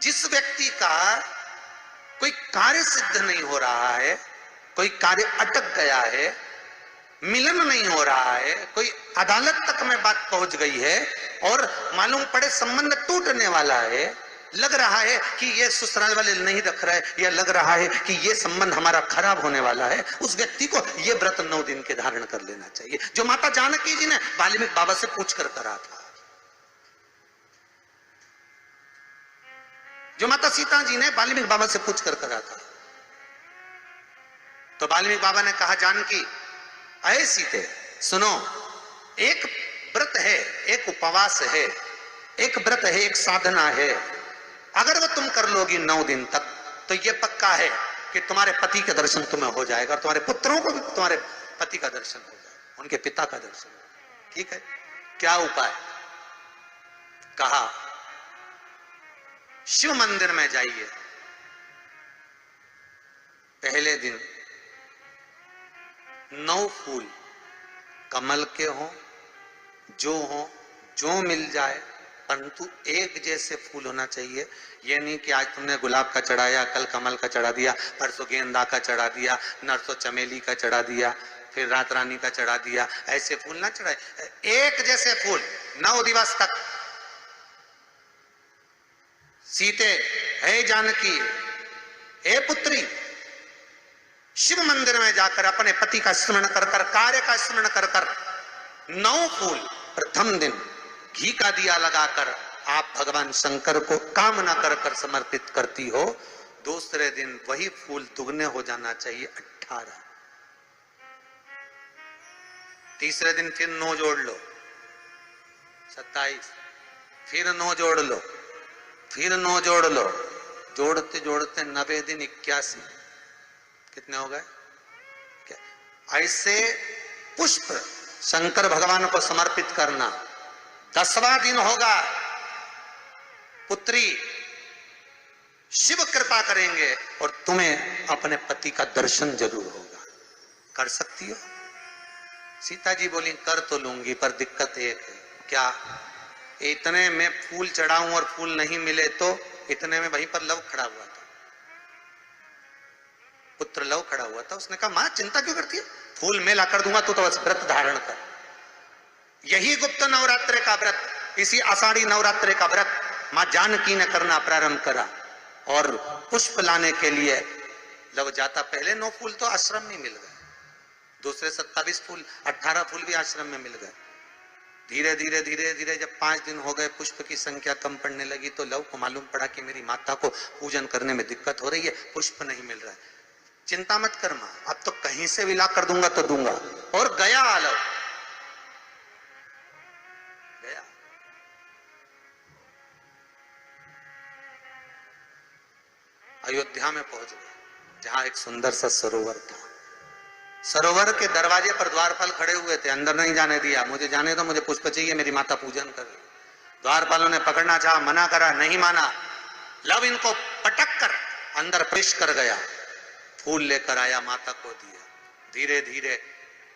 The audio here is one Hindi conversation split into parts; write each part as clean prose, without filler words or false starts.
जिस व्यक्ति का कोई कार्य सिद्ध नहीं हो रहा है, कोई कार्य अटक गया है, मिलन नहीं हो रहा है, कोई अदालत तक में बात पहुंच गई है और मालूम पड़े संबंध टूटने वाला है, लग रहा है कि ये ससुराल वाले नहीं रख रहे, या लग रहा है कि ये संबंध हमारा खराब होने वाला है, उस व्यक्ति को ये व्रत 9 दिन के धारण कर लेना चाहिए, जो माता जानकी जी ने वाल्मीकि बाबा से पूछ कर करा था, जो माता सीता जी ने वाल्मीकि बाबा से पूछ कर करा था। तो वाल्मीकि बाबा ने कहा, जानकी अये सीते सुनो, एक व्रत है, एक उपवास है, एक व्रत है, एक साधना है, अगर वो तुम कर लोगी 9 दिन तक तो ये पक्का है कि तुम्हारे पति के दर्शन तुम्हें हो जाएगा और तुम्हारे पुत्रों को भी तुम्हारे पति का दर्शन हो जाएगा, उनके पिता का दर्शन हो जाएगा। ठीक है, क्या उपाय? कहा शिव मंदिर में जाइए, पहले दिन 9 फूल कमल के हों, जो मिल जाए, परंतु एक जैसे फूल होना चाहिए। ये नहीं कि आज तुमने गुलाब का चढ़ाया, कल कमल का चढ़ा दिया, परसों गेंदा का चढ़ा दिया, नरसों चमेली का चढ़ा दिया, फिर रात रानी का चढ़ा दिया, ऐसे फूल ना चढ़ाए, एक जैसे फूल 9 दिवस तक। सीते हे जानकी, हे पुत्री, शिव मंदिर में जाकर अपने पति का स्मरण कर कर, कार्य का स्मरण कर कर 9 फूल प्रथम दिन घी का दिया लगाकर आप भगवान शंकर को कामना कर कर समर्पित करती हो। दूसरे दिन वही फूल दुगने हो जाना चाहिए, 18। तीसरे दिन फिर 9 जोड़ लो, 27, फिर 9 जोड़ लो, फिर 9 जोड़ लो, जोड़ते जोड़ते 90 दिन 81, कितने हो गए? ऐसे पुष्प शंकर भगवान को समर्पित करना। 10वां दिन होगा, पुत्री शिव कृपा करेंगे और तुम्हें अपने पति का दर्शन जरूर होगा। कर सकती हो? सीता जी बोली, कर तो लूंगी, पर दिक्कत एक है। क्या? इतने में फूल चढ़ाऊं और फूल नहीं मिले तो? इतने में वहीं पर लव खड़ा हुआ था, पुत्र लव खड़ा हुआ था। उसने कहा, मां चिंता क्यों करती है, फूल मैं ला कर दूंगा, तो बस व्रत धारण कर। यही गुप्त नवरात्रे का व्रत, इसी आषाढ़ी नवरात्रे का व्रत मां जानकी ने करना प्रारंभ करा और पुष्प लाने के लिए लव जाता। पहले 9 फूल तो आश्रम में मिल गए, दूसरे 27 फूल, 18 फूल भी आश्रम में मिल गए। धीरे धीरे धीरे धीरे जब 5 दिन हो गए, पुष्प की संख्या कम पड़ने लगी, तो लव को मालूम पड़ा कि मेरी माता को पूजन करने में दिक्कत हो रही है, पुष्प नहीं मिल रहा है। चिंता मत कर मां, अब तो कहीं से भी ला कर दूंगा तो दूंगा। और गया लव, गया। अयोध्या में पहुंच गए, जहां एक सुंदर सा सरोवर था। सरोवर के दरवाजे पर द्वारपाल खड़े हुए थे, अंदर नहीं जाने दिया। मुझे जाने दो, मुझे पुष्प चाहिए, मेरी माता पूजन कर रही। द्वारपालों ने पकड़ना चाहा, मना करा, नहीं माना। लव इनको पटक कर अंदर प्रवेश कर गया, फूल लेकर आया, माता को दिया। धीरे धीरे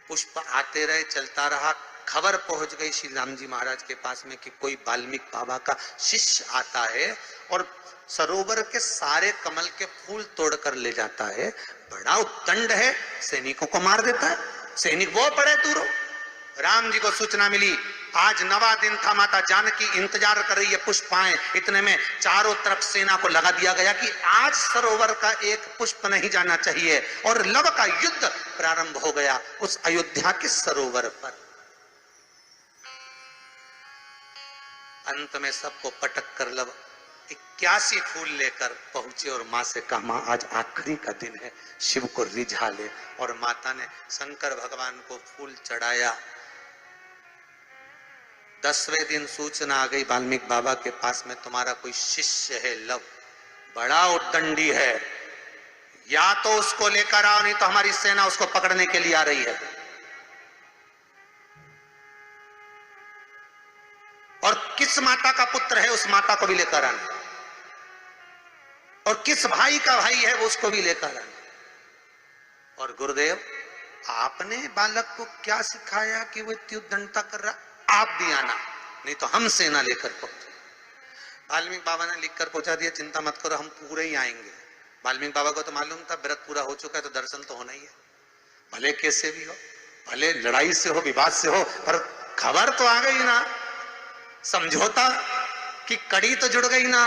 पुष्प आते रहे, चलता रहा। खबर पहुंच गई श्री राम जी महाराज के पास में कि कोई वाल्मीकि बाबा का शिष्य आता है और सरोवर के सारे कमल के फूल तोड़कर ले जाता है। बड़ा उद्दंड है, सैनिकों को मार देता है। सैनिक वो पड़े दूरों। राम जी को सूचना मिली, आज 9वां दिन था, माता जानकी इंतजार कर रही है पुष्प आए। इतने में चारों तरफ सेना को लगा दिया गया कि आज सरोवर का एक पुष्प नहीं जाना चाहिए, और लव का युद्ध प्रारंभ हो गया उस अयोध्या के सरोवर पर। अंत में सबको पटक कर लव 81 फूल लेकर पहुंचे और मां से कहा, मां आज आखिरी का दिन है, शिव को रिझा ले। और माता ने शंकर भगवान को फूल चढ़ाया। 10वें दिन सूचना आ गई वाल्मीकि बाबा के पास में, तुम्हारा कोई शिष्य है लव, बड़ा उद्दंडी है, या तो उसको लेकर आओ, नहीं तो हमारी सेना उसको पकड़ने के लिए आ रही है। और किस माता का पुत्र है उस माता को भी लेकर आना, और किस भाई का भाई है वो उसको भी लेकर आना। और गुरुदेव, आपने बालक को क्या सिखाया कि वो इतनी उद्दंडता कर रहा, आप भी आना, नहीं तो हम सेना लेकर पहुंचे। वाल्मीकि बाबा ने लिखकर पहुंचा दिया, चिंता मत करो हम पूरे ही आएंगे। वाल्मीकि बाबा को तो मालूम था व्रत पूरा हो चुका है तो दर्शन तो होना ही है, भले कैसे भी हो, भले लड़ाई से हो, विवाद से हो, पर खबर तो आ गई ना, समझौता की कड़ी तो जुड़ गई ना।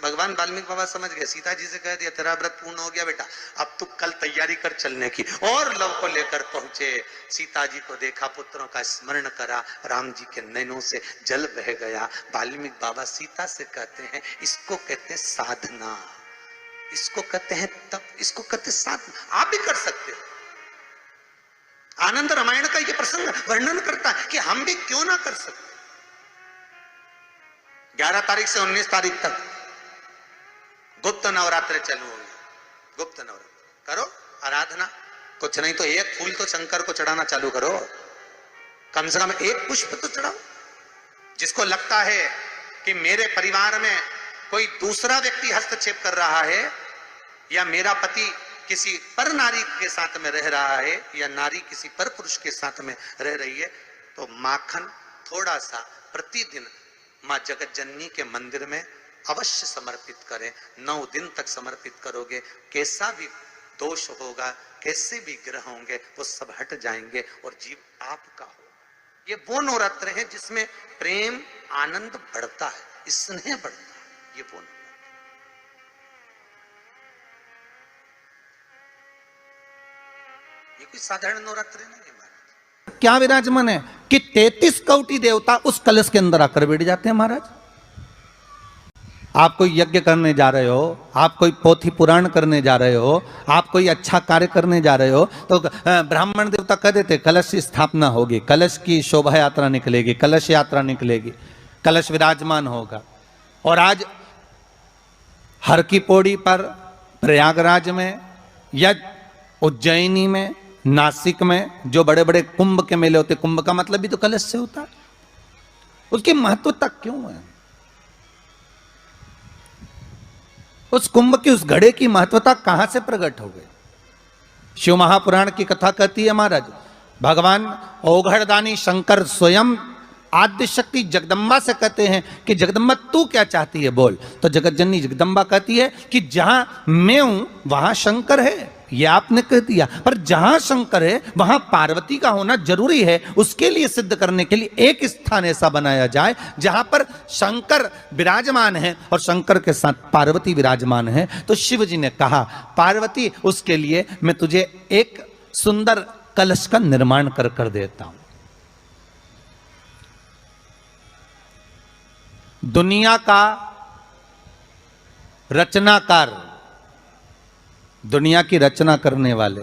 भगवान वाल्मीकि बाबा समझ गए, सीता जी से कह दिया तेरा व्रत पूर्ण हो गया बेटा, अब तू कल तैयारी कर चलने की। और लव को लेकर पहुंचे, सीता जी को देखा, पुत्रों का स्मरण करा, राम जी के नैनों से जल बह गया। वाल्मीकि बाबा सीता से कहते हैं इसको कहते हैं साधना, इसको कहते हैं तप, इसको कहते हैं साधना। आप भी कर सकते हो। आनंद रामायण का यह प्रसंग वर्णन करता है कि हम भी क्यों ना कर सकते। 11 तारीख से 19 तारीख तक गुप्त नवरात्र चालू होंगे। गुप्त नवरात्र करो, आराधना, कुछ नहीं तो एक फूल तो शंकर को चढ़ाना चालू करो, कम से कम एक पुष्प तो चढ़ाओ। जिसको लगता है कि मेरे परिवार में कोई दूसरा व्यक्ति हस्तक्षेप कर रहा है या मेरा पति किसी पर नारी के साथ में रह रहा है या नारी किसी पर पुरुष के साथ में रह रही है, तो माखन थोड़ा सा प्रतिदिन मां जगत जननी के मंदिर में अवश्य समर्पित करें। 9 दिन तक समर्पित करोगे, कैसा भी दोष होगा, कैसे भी ग्रह होंगे, वो सब हट जाएंगे और जीव आपका हो। ये वो नवरात्र है जिसमें प्रेम आनंद बढ़ता है, स्नेह बढ़ता है। ये वो नवरात्र, ये कोई साधारण नवरात्र नहीं है। क्या विराजमान है कि 33 कोटि देवता उस कलश के अंदर आकर बैठ जाते हैं। महाराज, आप कोई यज्ञ करने जा रहे हो, आप कोई पोथी पुराण करने जा रहे हो, आप कोई अच्छा कार्य करने जा रहे हो, तो ब्राह्मण देवता कह देते कलश की स्थापना होगी, कलश की शोभा यात्रा निकलेगी, कलश यात्रा निकलेगी, कलश विराजमान होगा। और आज हर की पौड़ी पर, प्रयागराज में या उज्जैनी में, नासिक में जो बड़े बड़े कुंभ के मेले होते, कुंभ का मतलब भी तो कलश से होता है। उसकी महत्वता क्यों है? उस कुंभ की, उस घड़े की महत्वता कहां से प्रकट हो गई? शिव महापुराण की कथा कहती है महाराज, भगवान ओघड़दानी शंकर स्वयं आद्य शक्ति जगदम्बा से कहते हैं कि जगदम्बा तू क्या चाहती है बोल। तो जगत जननी जगदम्बा कहती है कि जहां मैं हूं वहां शंकर है। ये आपने कह दिया, पर जहां शंकर है वहां पार्वती का होना जरूरी है। उसके लिए सिद्ध करने के लिए एक स्थान ऐसा बनाया जाए जहां पर शंकर विराजमान है और शंकर के साथ पार्वती विराजमान है। तो शिव जी ने कहा पार्वती, उसके लिए मैं तुझे एक सुंदर कलश का निर्माण कर देता हूं। दुनिया का रचनाकार, दुनिया की रचना करने वाले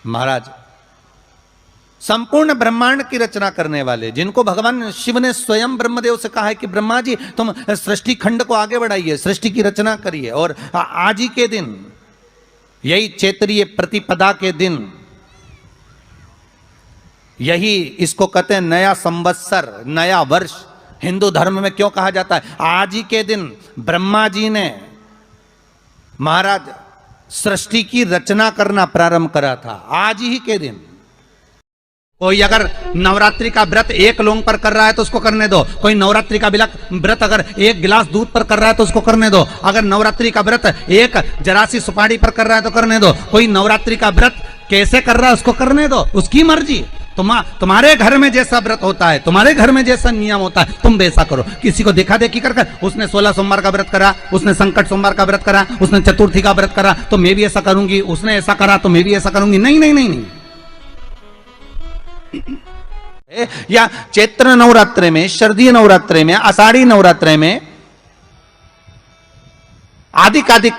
महाराज, संपूर्ण ब्रह्मांड की रचना करने वाले, जिनको भगवान शिव ने स्वयं ब्रह्मदेव से कहा है कि ब्रह्मा जी तुम सृष्टि खंड को आगे बढ़ाइए, सृष्टि की रचना करिए। और आज ही के दिन, यही चैत्रीय प्रतिपदा के दिन, यही इसको कहते हैं नया संवत्सर, नया वर्ष। हिंदू धर्म में क्यों कहा जाता है? आज ही के दिन ब्रह्मा जी ने महाराज सृष्टि की रचना करना प्रारंभ करा था, आज ही के दिन। कोई अगर नवरात्रि का व्रत एक लौंग पर कर रहा है तो उसको करने दो। कोई नवरात्रि का व्रत अगर एक गिलास दूध पर कर रहा है तो उसको करने दो। अगर नवरात्रि का व्रत एक जरासी सुपारी पर कर रहा है तो करने दो। कोई नवरात्रि का व्रत कैसे कर रहा है उसको करने दो, उसकी मर्जी। तुम्हारे घर में जैसा व्रत होता है, तुम्हारे घर में जैसा नियम होता है, तुम वैसा करो। किसी को देखा देखी कर उसने 16 सोमवार का व्रत करा, उसने संकट सोमवार का व्रत करा, उसने चतुर्थी का व्रत करा तो मैं भी ऐसा करूंगी, उसने ऐसा करा तो मैं भी ऐसा करूंगी। नहीं नहीं नहीं नहीं। या चैत्र नवरात्रे में, शरदीय नवरात्रे में, आषाढ़ी नवरात्रे में, आदिकादिक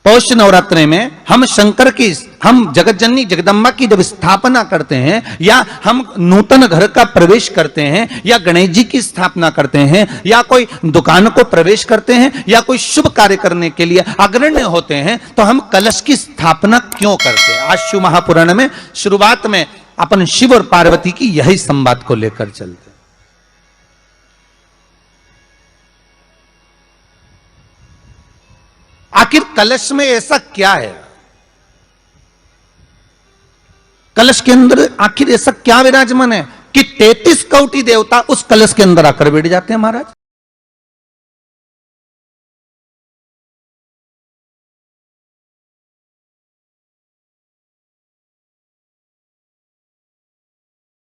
पौष नवरात्रे में हम शंकर की, हम जगत जननी जगदम्बा की जब स्थापना करते हैं, या हम नूतन घर का प्रवेश करते हैं, या गणेश जी की स्थापना करते हैं, या कोई दुकान को प्रवेश करते हैं, या कोई शुभ कार्य करने के लिए अग्रण्य होते हैं, तो हम कलश की स्थापना क्यों करते हैं? आज शिव महापुराण में शुरुआत में अपन शिव और पार्वती की यही संवाद को लेकर चलते। आखिर कलश में ऐसा क्या है? कलश के अंदर आखिर ऐसा क्या विराजमान है कि 33 कोटि देवता उस कलश के अंदर आकर बैठ जाते हैं महाराज।